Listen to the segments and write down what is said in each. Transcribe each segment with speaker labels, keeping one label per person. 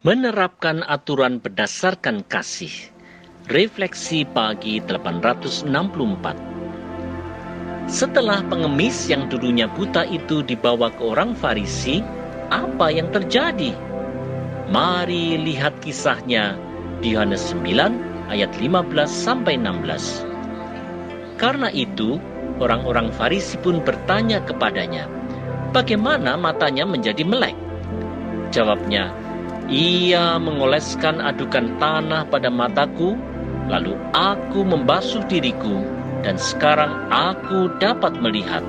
Speaker 1: Menerapkan aturan berdasarkan kasih. Refleksi pagi 864. Setelah pengemis yang dulunya buta itu dibawa ke orang Farisi, apa yang terjadi? Mari lihat kisahnya di Yohanes 9 ayat 15-16. Karena itu, orang-orang Farisi pun bertanya kepadanya, bagaimana matanya menjadi melek? Jawabnya, ia mengoleskan adukan tanah pada mataku, lalu aku membasuh diriku, dan sekarang aku dapat melihat.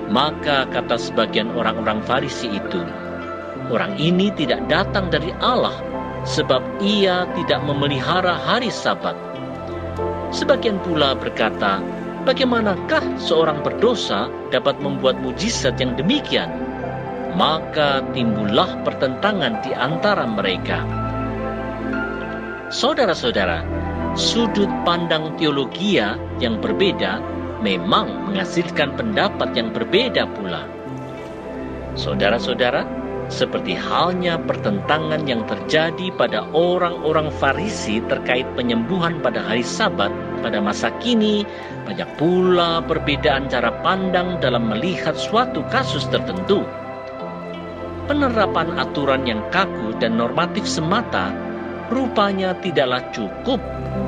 Speaker 1: Maka kata sebagian orang-orang Farisi itu, orang ini tidak datang dari Allah, sebab ia tidak memelihara hari Sabat. Sebagian pula berkata, bagaimanakah seorang berdosa dapat membuat mujizat yang demikian? Maka timbullah pertentangan di antara mereka. Saudara-saudara, sudut pandang teologia yang berbeda memang menghasilkan pendapat yang berbeda pula. Saudara-saudara, seperti halnya pertentangan yang terjadi pada orang-orang Farisi terkait penyembuhan pada hari Sabat pada masa kini, banyak pula perbedaan cara pandang dalam melihat suatu kasus tertentu. Penerapan aturan yang kaku dan normatif semata rupanya tidaklah cukup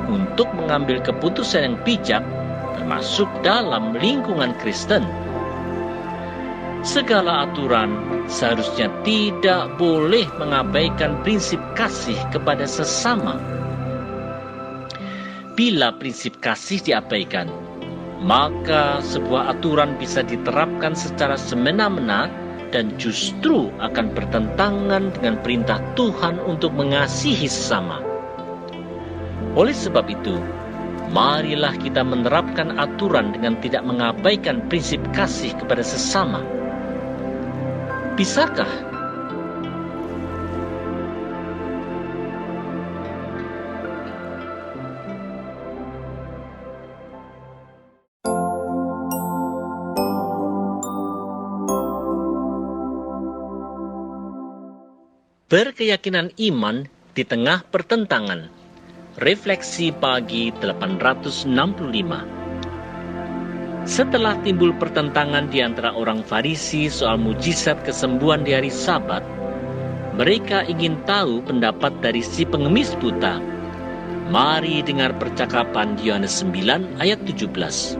Speaker 1: untuk mengambil keputusan yang bijak, termasuk dalam lingkungan Kristen. Segala aturan seharusnya tidak boleh mengabaikan prinsip kasih kepada sesama. Bila prinsip kasih diabaikan, maka sebuah aturan bisa diterapkan secara semena-mena dan justru akan bertentangan dengan perintah Tuhan untuk mengasihi sesama. Oleh sebab itu, marilah kita menerapkan aturan dengan tidak mengabaikan prinsip kasih kepada sesama. Bisakah? Berkeyakinan iman di tengah pertentangan. Refleksi pagi 865. Setelah timbul pertentangan di antara orang Farisi soal mujizat kesembuhan di hari Sabat, mereka ingin tahu pendapat dari si pengemis buta. Mari dengar percakapan di Yohanes 9 ayat 17.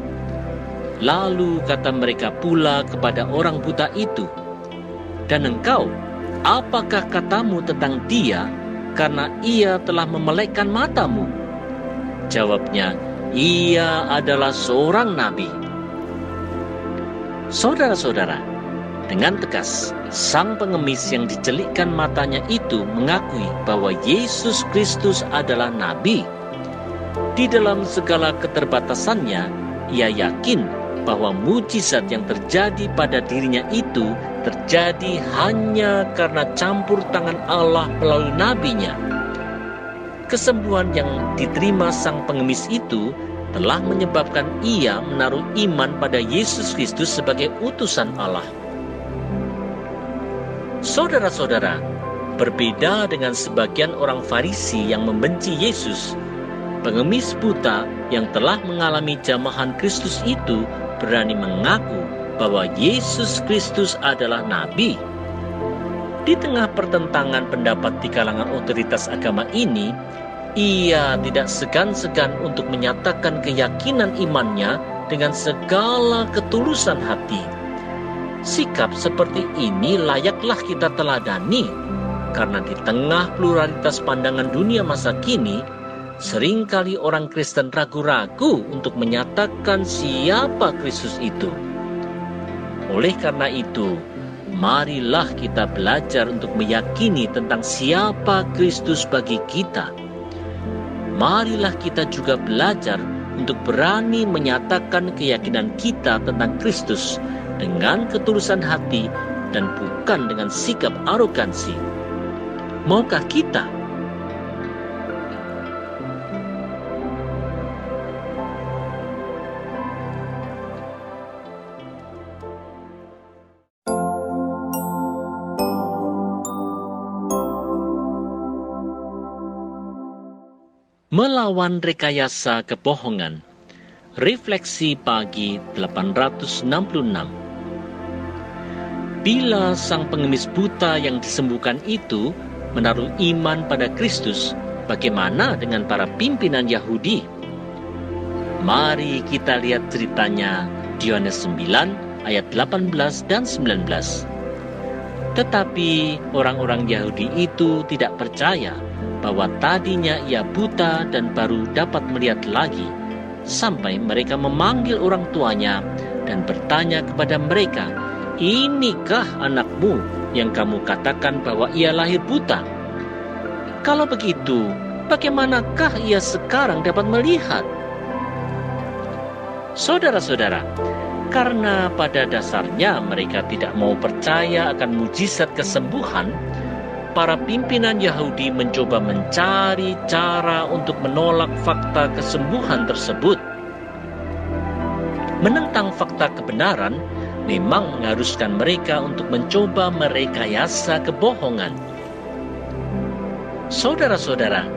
Speaker 1: Lalu kata mereka pula kepada orang buta itu, dan engkau, apakah katamu tentang dia, karena ia telah memelekkan matamu? Jawabnya, ia adalah seorang nabi. Saudara-saudara, dengan tegas, sang pengemis yang dicelikkan matanya itu mengakui bahwa Yesus Kristus adalah nabi. Di dalam segala keterbatasannya, ia yakin bahwa mujizat yang terjadi pada dirinya itu terjadi hanya karena campur tangan Allah melalui nabinya. Kesembuhan yang diterima sang pengemis itu telah menyebabkan ia menaruh iman pada Yesus Kristus sebagai utusan Allah. Saudara-saudara, berbeda dengan sebagian orang Farisi yang membenci Yesus, pengemis buta yang telah mengalami jamahan Kristus itu berani mengaku bahwa Yesus Kristus adalah nabi. Di tengah pertentangan pendapat di kalangan otoritas agama ini, ia tidak segan-segan untuk menyatakan keyakinan imannya dengan segala ketulusan hati. Sikap seperti ini layaklah kita teladani, karena di tengah pluralitas pandangan dunia masa kini, seringkali orang Kristen ragu-ragu untuk menyatakan siapa Kristus itu. Oleh karena itu, marilah kita belajar untuk meyakini tentang siapa Kristus bagi kita. Marilah kita juga belajar untuk berani menyatakan keyakinan kita tentang Kristus dengan ketulusan hati dan bukan dengan sikap arogansi. Maukah kita? Melawan rekayasa kebohongan. Refleksi pagi 866. Bila sang pengemis buta yang disembuhkan itu menaruh iman pada Kristus, bagaimana dengan para pimpinan Yahudi? Mari kita lihat ceritanya di Yohanes 9 ayat 18 dan 19. Tetapi orang-orang Yahudi itu tidak percaya bahwa tadinya ia buta dan baru dapat melihat lagi, sampai mereka memanggil orang tuanya dan bertanya kepada mereka, "Inikah anakmu yang kamu katakan bahwa ia lahir buta? Kalau begitu, bagaimanakah ia sekarang dapat melihat?" Saudara-saudara, karena pada dasarnya mereka tidak mau percaya akan mujizat kesembuhan, para pimpinan Yahudi mencoba mencari cara untuk menolak fakta kesembuhan tersebut. Menentang fakta kebenaran memang mengharuskan mereka untuk mencoba merekayasa kebohongan. Saudara-saudara,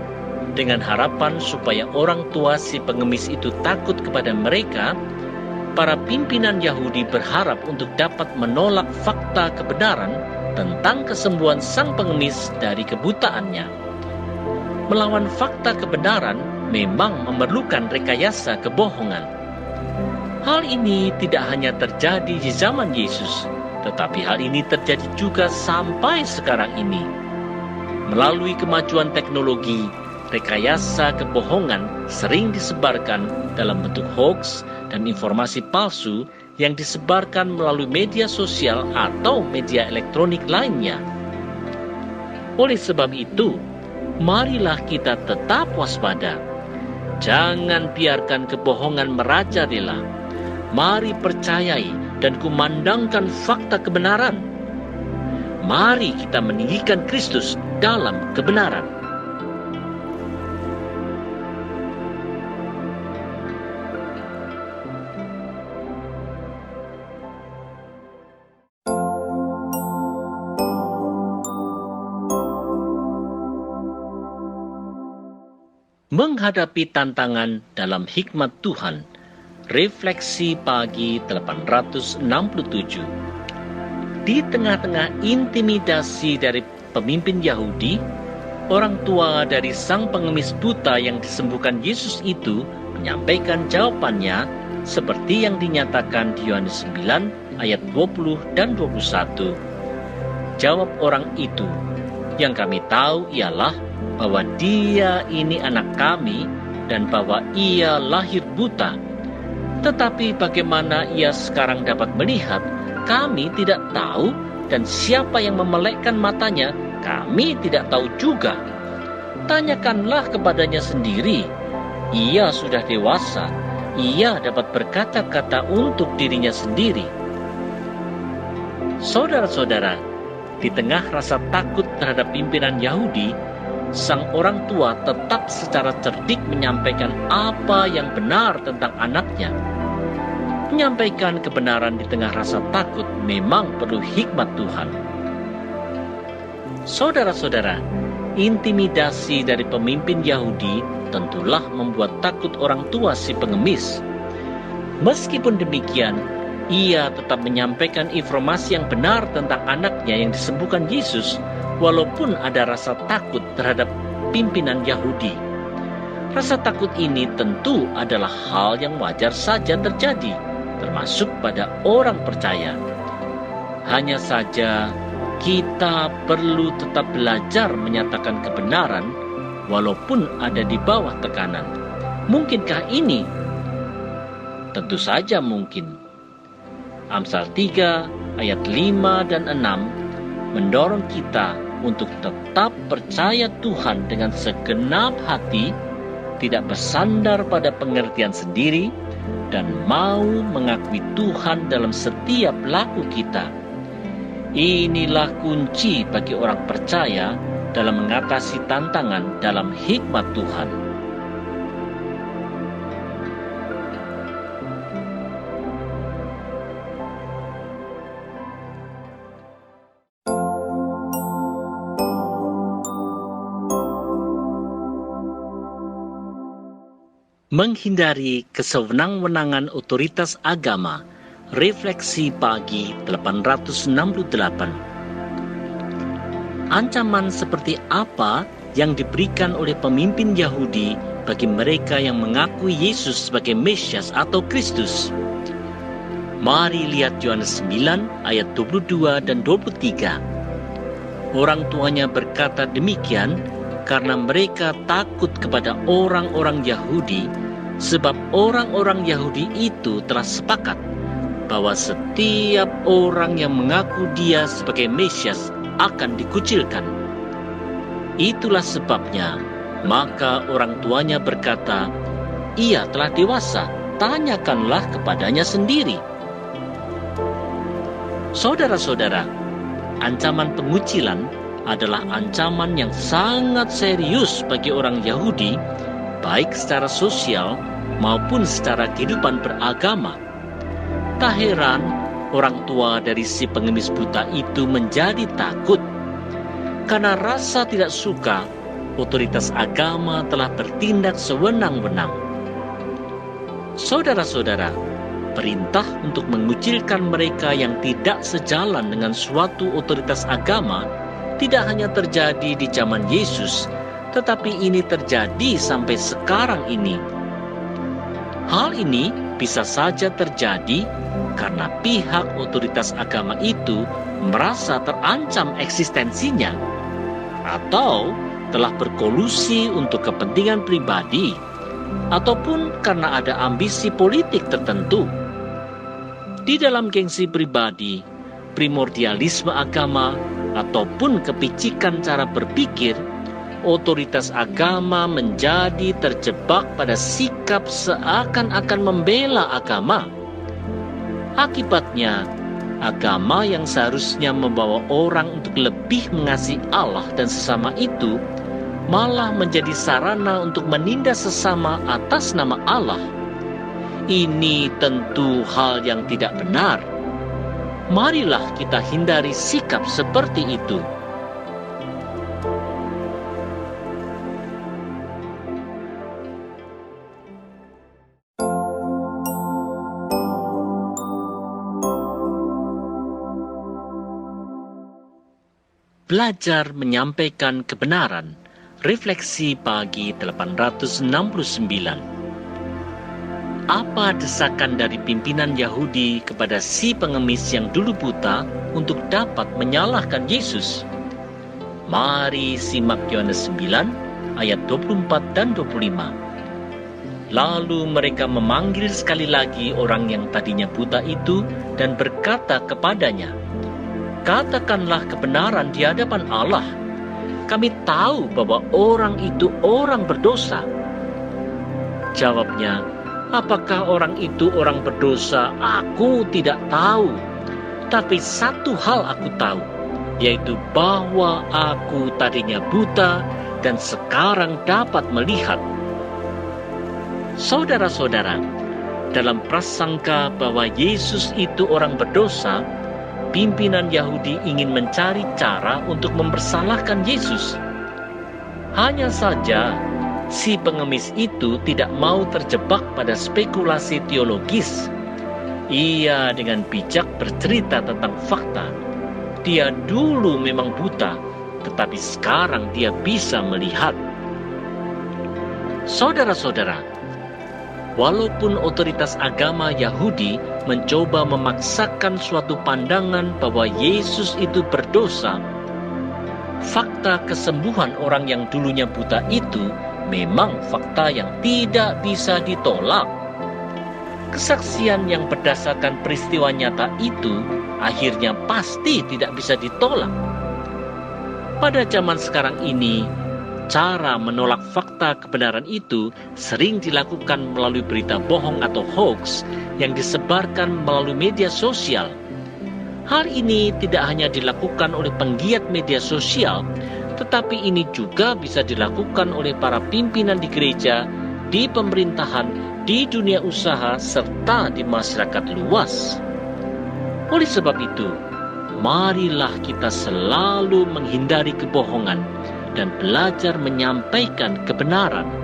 Speaker 1: dengan harapan supaya orang tua si pengemis itu takut kepada mereka, para pimpinan Yahudi berharap untuk dapat menolak fakta kebenaran tentang kesembuhan sang pengemis dari kebutaannya. Melawan fakta kebenaran memang memerlukan rekayasa kebohongan. Hal ini tidak hanya terjadi di zaman Yesus, tetapi hal ini terjadi juga sampai sekarang ini. Melalui kemajuan teknologi, rekayasa kebohongan sering disebarkan dalam bentuk hoax dan informasi palsu yang disebarkan melalui media sosial atau media elektronik lainnya. Oleh sebab itu, marilah kita tetap waspada. Jangan biarkan kebohongan merajalela. Mari percayai dan kumandangkan fakta kebenaran. Mari kita meninggikan Kristus dalam kebenaran. Menghadapi tantangan dalam hikmat Tuhan. Refleksi pagi 867. Di tengah-tengah intimidasi dari pemimpin Yahudi, orang tua dari sang pengemis buta yang disembuhkan Yesus itu menyampaikan jawabannya seperti yang dinyatakan di Yohanes 9 ayat 20 dan 21. Jawab orang itu, "Yang kami tahu ialah bahwa dia ini anak kami dan bahwa ia lahir buta. Tetapi bagaimana ia sekarang dapat melihat, kami tidak tahu, dan siapa yang memelekkan matanya, kami tidak tahu juga. Tanyakanlah kepadanya sendiri. Ia sudah dewasa, ia dapat berkata-kata untuk dirinya sendiri." Saudara-saudara, di tengah rasa takut terhadap pimpinan Yahudi, sang orang tua tetap secara cerdik menyampaikan apa yang benar tentang anaknya. Menyampaikan kebenaran di tengah rasa takut memang perlu hikmat Tuhan. Saudara-saudara, intimidasi dari pemimpin Yahudi tentulah membuat takut orang tua si pengemis. Meskipun demikian, ia tetap menyampaikan informasi yang benar tentang anaknya yang disembuhkan Yesus, walaupun ada rasa takut terhadap pimpinan Yahudi. Rasa takut ini tentu adalah hal yang wajar saja terjadi, termasuk pada orang percaya. Hanya saja kita perlu tetap belajar menyatakan kebenaran walaupun ada di bawah tekanan. Mungkinkah ini? Tentu saja mungkin. Amsal 3 ayat 5 dan 6 mendorong kita untuk tetap percaya Tuhan dengan segenap hati, tidak bersandar pada pengertian sendiri, dan mau mengakui Tuhan dalam setiap laku kita. Inilah kunci bagi orang percaya dalam mengatasi tantangan dalam hikmat Tuhan. Menghindari kesewenang-wenangan otoritas agama. Refleksi pagi 868. Ancaman seperti apa yang diberikan oleh pemimpin Yahudi bagi mereka yang mengakui Yesus sebagai Mesias atau Kristus? Mari lihat Yohanes 9 ayat 22 dan 23. Orang tuanya berkata demikian karena mereka takut kepada orang-orang Yahudi, sebab orang-orang Yahudi itu telah sepakat bahwa setiap orang yang mengaku dia sebagai Mesias akan dikucilkan. Itulah sebabnya, maka orang tuanya berkata, "Ia telah dewasa, tanyakanlah kepadanya sendiri." Saudara-saudara, ancaman pengucilan adalah ancaman yang sangat serius bagi orang Yahudi, baik secara sosial maupun secara kehidupan beragama. Tak heran orang tua dari si pengemis buta itu menjadi takut karena rasa tidak suka otoritas agama telah bertindak sewenang-wenang. Saudara-saudara, perintah untuk mengucilkan mereka yang tidak sejalan dengan suatu otoritas agama tidak hanya terjadi di zaman Yesus, tetapi ini terjadi sampai sekarang ini. Hal ini bisa saja terjadi karena pihak otoritas agama itu merasa terancam eksistensinya atau telah berkolusi untuk kepentingan pribadi ataupun karena ada ambisi politik tertentu. Di dalam gengsi pribadi, primordialisme agama, ataupun kepicikan cara berpikir, otoritas agama menjadi terjebak pada sikap seakan-akan membela agama. Akibatnya, agama yang seharusnya membawa orang untuk lebih mengasihi Allah dan sesama itu, malah menjadi sarana untuk menindas sesama atas nama Allah. Ini tentu hal yang tidak benar. Marilah kita hindari sikap seperti itu. Belajar menyampaikan kebenaran. Refleksi pagi 869. Apa desakan dari pimpinan Yahudi kepada si pengemis yang dulu buta untuk dapat menyalahkan Yesus? Mari simak Yohanes 9 ayat 24 dan 25. Lalu mereka memanggil sekali lagi orang yang tadinya buta itu dan berkata kepadanya, "Katakanlah kebenaran di hadapan Allah. Kami tahu bahwa orang itu orang berdosa." Jawabnya, "Apakah orang itu orang berdosa? Aku tidak tahu. Tapi satu hal aku tahu, yaitu bahwa aku tadinya buta dan sekarang dapat melihat." Saudara-saudara, dalam prasangka bahwa Yesus itu orang berdosa, pimpinan Yahudi ingin mencari cara untuk mempersalahkan Yesus. Hanya saja, si pengemis itu tidak mau terjebak pada spekulasi teologis. Ia dengan bijak bercerita tentang fakta. Dia dulu memang buta, tetapi sekarang dia bisa melihat. Saudara-saudara, walaupun otoritas agama Yahudi mencoba memaksakan suatu pandangan bahwa Yesus itu berdosa, fakta kesembuhan orang yang dulunya buta itu memang fakta yang tidak bisa ditolak. Kesaksian yang berdasarkan peristiwa nyata itu akhirnya pasti tidak bisa ditolak. Pada zaman sekarang ini, cara menolak fakta kebenaran itu sering dilakukan melalui berita bohong atau hoax yang disebarkan melalui media sosial. Hal ini tidak hanya dilakukan oleh penggiat media sosial, tetapi ini juga bisa dilakukan oleh para pimpinan di gereja, di pemerintahan, di dunia usaha, serta di masyarakat luas. Oleh sebab itu, marilah kita selalu menghindari kebohongan dan belajar menyampaikan kebenaran.